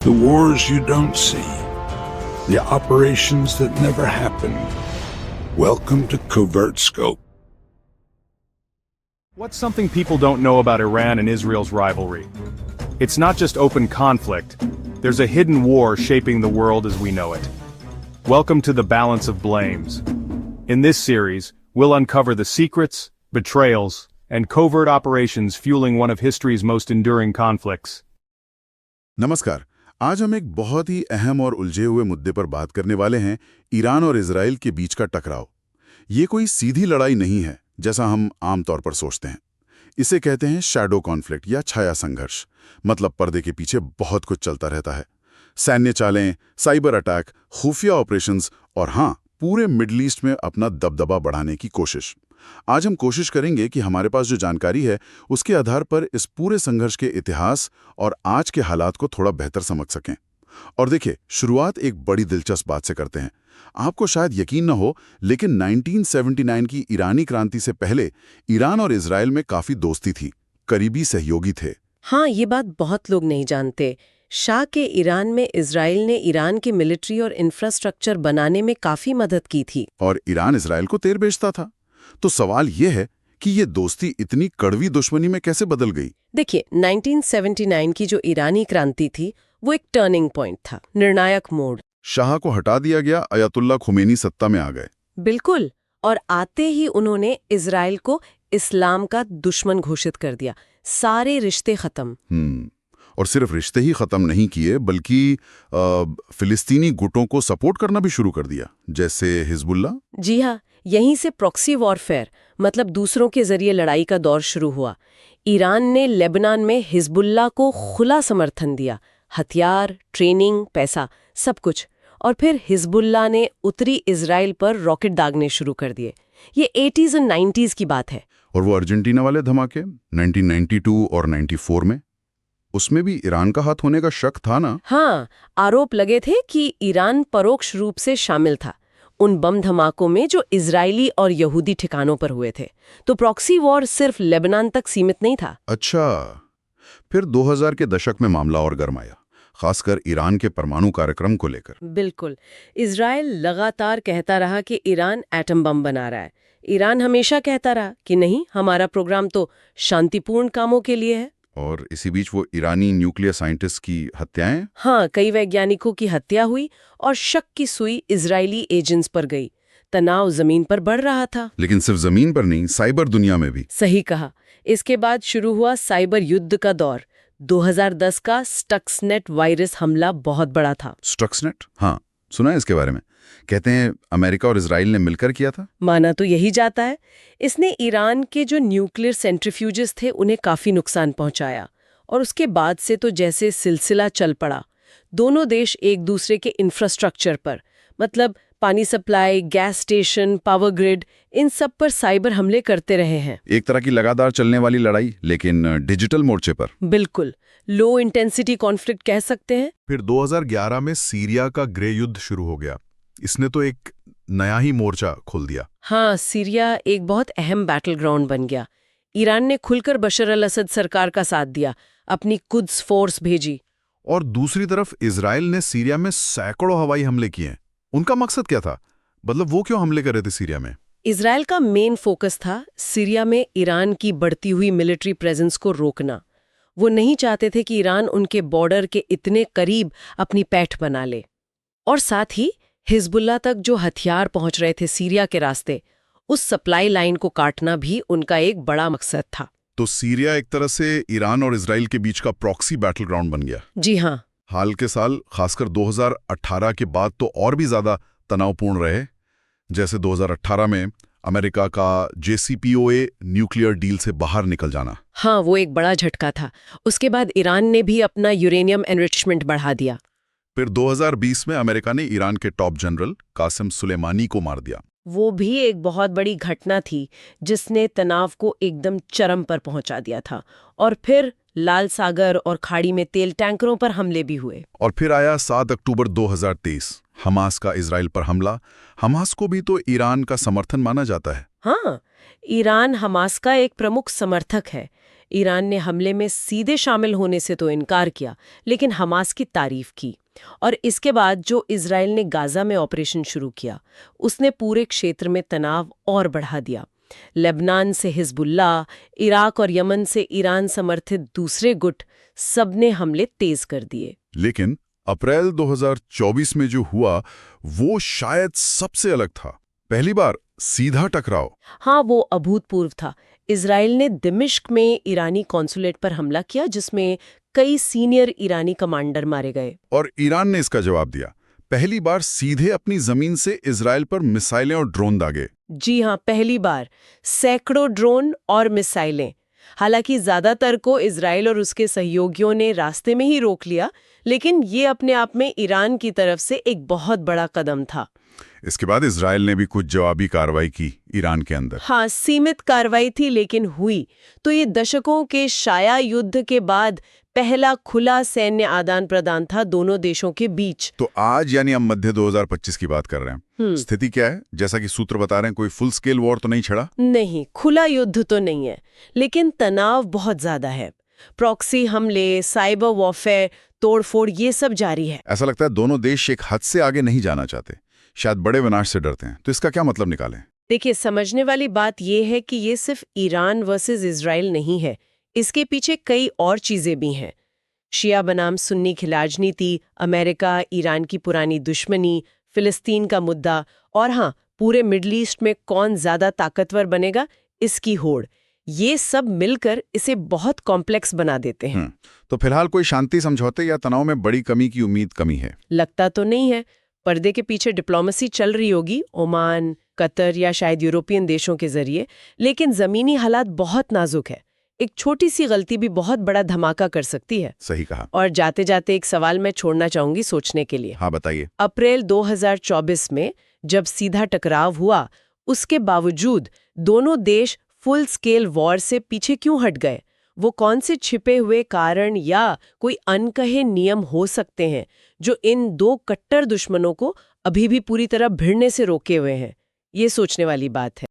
The wars you don't see. The operations that never happen. Welcome to Covert Scope. What's something people don't know about Iran and Israel's rivalry? It's not just open conflict. There's a hidden war shaping the world as we know it. Welcome to the Balance of Blames. In this series, we'll uncover the secrets, betrayals, and covert operations fueling one of history's most enduring conflicts. नमस्कार। आज हम एक बहुत ही अहम और उलझे हुए मुद्दे पर बात करने वाले हैं, ईरान और इजराइल के बीच का टकराव। ये कोई सीधी लड़ाई नहीं है, जैसा हम आमतौर पर सोचते हैं। इसे कहते हैं शैडो कॉन्फ्लिक्ट या छाया संघर्ष। मतलब पर्दे के पीछे बहुत कुछ चलता रहता है। सैन्य चालें, साइबर अटैक, खुफिया ऑपरेशंस और हाँ, पूरे मिडल ईस्ट में अपना दबदबा बढ़ाने की कोशिश। आज हम कोशिश करेंगे कि हमारे पास जो जानकारी है उसके आधार पर इस पूरे संघर्ष के इतिहास और आज के हालात को थोड़ा बेहतर समझ सकें। और देखिए, शुरुआत एक बड़ी दिलचस्प बात से करते हैं। आपको शायद यकीन न हो, लेकिन 1979 की ईरानी क्रांति से पहले ईरान और इजराइल में काफी दोस्ती थी, करीबी सहयोगी थे। हाँ, ये बात बहुत लोग नहीं जानते। शाह के ईरान में इजराइल ने ईरान की मिलिट्री और इंफ्रास्ट्रक्चर बनाने में काफी मदद की थी। और ईरान इजराइल को तेल बेचता था। तो सवाल ये है कि ये दोस्ती इतनी कड़वी दुश्मनी में कैसे बदल गई? देखिए, 1979 की जो ईरानी क्रांति थी, वो एक टर्निंग पॉइंट था, निर्णायक मोड़। शाह को हटा दिया गया, अयतुल्ला खुमैनी सत्ता में आ गए। बिल्कुल, और आते ही उन्होंने इजराइल को इस्लाम का दुश्मन घोषित कर दिया। सारे रिश्ते खत्म। और सिर्फ रिश्ते ही खत्म नहीं किए, बल्कि फिलिस्तीनी गुटों को सपोर्ट करना भी शुरू कर दिया, जैसे हिजबुल्ला। जी हाँ, यहीं से प्रॉक्सी वॉरफेयर, मतलब दूसरों के जरिए लड़ाई का दौर शुरू हुआ। ईरान ने लेबनान में हिजबुल्ला को खुला समर्थन दिया, हथियार, ट्रेनिंग, पैसा, सब कुछ। और फिर हिजबुल्ला ने उत्तरी इजराइल पर रॉकेट दागने शुरू कर दिए। ये 80s और 90s की बात है। और वो अर्जेंटीना वाले धमाके 1992 और 94 में, उसमें भी ईरान का हाथ होने का शक था ना? हाँ, आरोप लगे थे कि ईरान परोक्ष रूप से शामिल था उन बम धमाकों में जो इजरायली और यहूदी ठिकानों पर हुए थे। तो प्रॉक्सी वॉर सिर्फ लेबनान तक सीमित नहीं था। अच्छा, फिर 2000 के दशक में मामला और गरमाया, खासकर ईरान के परमाणु कार्यक्रम को लेकर। बिल्कुल, इजराइल लगातार कहता रहा कि ईरान एटम बम बना रहा है। ईरान हमेशा कहता रहा कि नहीं, हमारा प्रोग्राम तो शांतिपूर्ण कामों के लिए है। और इसी बीच वो ईरानी न्यूक्लियर साइंटिस्ट की हत्याएं। हाँ, कई वैज्ञानिकों की हत्या हुई और शक की सुई इजरायली एजेंट्स पर गई। तनाव जमीन पर बढ़ रहा था। लेकिन सिर्फ जमीन पर नहीं, साइबर दुनिया में भी। सही कहा। इसके बाद शुरू हुआ साइबर युद्ध का दौर। 2010 का स्टक्सनेट वायरस हमला बहुत बड़ा था। स्टक्सनेट? हाँ, सुना है इसके बारे में। कहते हैं अमेरिका और इजराइल ने मिलकर किया था। माना तो यही जाता है। इसने ईरान के जो न्यूक्लियर सेंट्रीफ्यूजेस थे उन्हें काफी नुकसान पहुंचाया। और उसके बाद से तो जैसे सिलसिला चल पड़ा। दोनों देश एक दूसरे के इंफ्रास्ट्रक्चर पर, मतलब पानी supply, gas station, power grid, इन सब पर साइबर हमले करते रहे हैं। एक तरह की लगातार चलने वाली लड़ाई, लेकिन डिजिटल मोर्चे पर। बिल्कुल, लो इंटेंसिटी कॉन्फ्लिक्ट कह सकते हैं। फिर 2011 में सीरिया का ग्रे युद्ध शुरू हो गया। इसने तो एक नया ही मोर्चा खोल दिया। हाँ, सीरिया एक बहुत अहम बैटल ग्राउंड बन गया। ईरान ने खुलकर बशर अल असद सरकार का साथ दिया, अपनी कुद्स फोर्स भेजी। और दूसरी तरफ इजराइल ने सीरिया में सैकड़ों हवाई हमले किए। उनका मकसद क्या था? मतलब वो क्यों हमले कर रहे थे सीरिया में? इजराइल का मेन फोकस था सीरिया में ईरान की बढ़ती हुई मिलिट्री प्रेजेंस को रोकना। वो नहीं चाहते थे कि ईरान उनके बॉर्डर के इतने करीब अपनी पैठ बना ले। और साथ ही हिजबुल्ला तक जो हथियार पहुंच रहे थे सीरिया के रास्ते, उस सप्लाई लाइन को काटना भी उनका एक बड़ा मकसद था। तो सीरिया एक तरह से ईरान और इजराइल के बीच का प्रॉक्सी बैटल ग्राउंड बन गया। जी हाँ। हाल के साल, खासकर 2018 के बाद तो और भी ज्यादा तनावपूर्ण रहे। जैसे 2018 में अमेरिका का JCPOA न्यूक्लियर डील से बाहर निकल जाना। हाँ, वो एक बड़ा झटका था। उसके बाद ईरान ने भी अपना यूरेनियम एनरिचमेंट बढ़ा दिया। फिर 2020 में अमेरिका ने ईरान के टॉप जनरल कासिम सुलेमानी को मार दिया। वो भी एक बहुत बड़ी घटना थी जिसने तनाव को एकदम चरम पर पहुंचा दिया था। और फिर लाल सागर और खाड़ी में तेल टैंकरों पर हमले भी हुए। और फिर आया 7 अक्टूबर 2023, हमास का इजराइल पर हमला। हमास को भी तो ईरान का समर्थन माना जाता है। हाँ, ईरान हमास का एक प्रमुख समर्थक है। ईरान ने हमले में सीधे शामिल होने से तो इनकार किया, लेकिन हमास की तारीफ की। और इसके बाद जो इजराइल ने गाजा में ऑपरेशन शुरू किया, उसने पूरे क्षेत्र में तनाव और बढ़ा दिया। लेबनान से हिजबुल्लाह, इराक और यमन से ईरान समर्थित दूसरे गुट, सबने हमले तेज कर दिए। लेकिन अप्रैल 2024 में जो हुआ वो शायद सबसे अलग था। पहली बार सीधा टकराव। हाँ, वो अभूतपूर्व था। इजराइल ने दिमिश्क में ईरानी कॉन्सुलेट पर हमला किया, जिसमें कई सीनियर ईरानी कमांडर मारे गए। और ईरान ने इसका जवाब दिया। पहली बार सीधे अपनी जमीन से इजराइल पर मिसाइलें और ड्रोन दागे। जी हाँ, पहली बार सैकड़ों ड्रोन और मिसाइलें। हालांकि ज्यादातर को इजराइल और उसके सहयोगियों ने रास्ते में ही रोक लिया, लेकिन ये अपने आप में ईरान की तरफ से एक बहुत बड़ा कदम था। इसके बाद इजराइल ने भी कुछ जवाबी कार्रवाई की ईरान के अंदर। हाँ, सीमित कार्रवाई थी, लेकिन हुई। तो ये दशकों के शाया युद्ध के बाद पहला खुला सैन्य आदान प्रदान था दोनों देशों के बीच। तो आज यानी हम मध्य 2025 की बात कर रहे हैं। स्थिति क्या है? जैसा कि सूत्र बता रहे हैं, कोई फुल स्केल वॉर तो नहीं छिड़ा? नहीं, खुला युद्ध तो नहीं है, लेकिन तनाव बहुत ज्यादा है। प्रॉक्सी हमले, साइबर वॉरफेयर, तोड़फोड़, ये सब जारी है। ऐसा लगता है दोनों देश एक हद से आगे नहीं जाना चाहते, शायद बड़े विनाश से डरते हैं। तो इसका क्या मतलब निकालें? देखिए, समझने वाली बात यह है कि ये सिर्फ ईरान वर्सेस इजराइल नहीं है, इसके पीछे कई और चीजें भी हैं। शिया बनाम सुन्नी खिलाज नीति, अमेरिका ईरान की पुरानी दुश्मनी, फिलिस्तीन का मुद्दा, और हाँ, पूरे मिडल ईस्ट में कौन ज्यादा ताकतवर बनेगा, इसकी होड़। ये सब मिलकर इसे बहुत कॉम्प्लेक्स बना देते हैं। तो फिलहाल कोई शांति समझौते या तनाव में बड़ी कमी की उम्मीद कमी है? लगता तो नहीं है। पर्दे के पीछे डिप्लोमेसी चल रही होगी, ओमान, कतर या शायद यूरोपियन देशों के जरिए, लेकिन जमीनी हालात बहुत नाजुक है। एक छोटी सी गलती भी बहुत बड़ा धमाका कर सकती है। सही कहा। और जाते जाते एक सवाल मैं छोड़ना चाहूंगी सोचने के लिए। हाँ, बताइए। अप्रैल 2024 में जब सीधा टकराव हुआ, उसके बावजूद दोनों देश फुल स्केल वॉर से पीछे क्यों हट गए? वो कौन से छिपे हुए कारण या कोई अनकहे नियम हो सकते हैं जो इन दो कट्टर दुश्मनों को अभी भी पूरी तरह भिड़ने से रोके हुए हैं? ये सोचने वाली बात है।